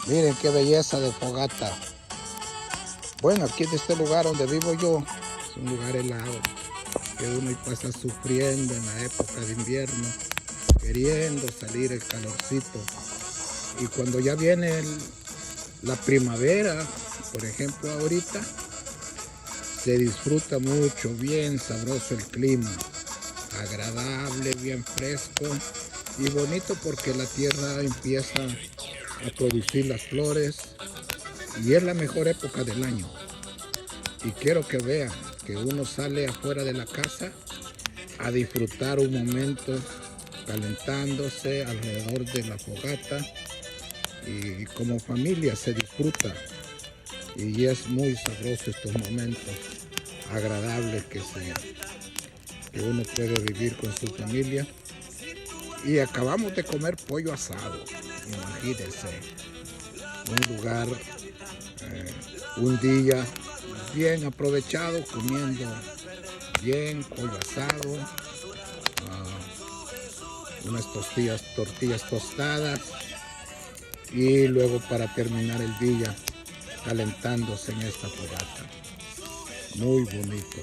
Miren qué belleza de fogata. Bueno, aquí en este lugar donde vivo yo, es un lugar helado, que uno pasa sufriendo en la época de invierno, queriendo salir el calorcito. Y cuando ya viene la primavera, por ejemplo ahorita, se disfruta mucho, bien sabroso el clima, agradable, bien fresco y bonito porque la tierra empieza a producir las flores y es la mejor época del año. Y quiero que vean que uno sale afuera de la casa a disfrutar un momento calentándose alrededor de la fogata y como familia se disfruta y es muy sabroso estos momentos agradables que uno puede vivir con su familia. Y acabamos de comer pollo asado, imagínense, un lugar, un día bien aprovechado comiendo bien pollo asado, unas tortillas tostadas y luego para terminar el día calentándose en esta fogata. Muy bonito.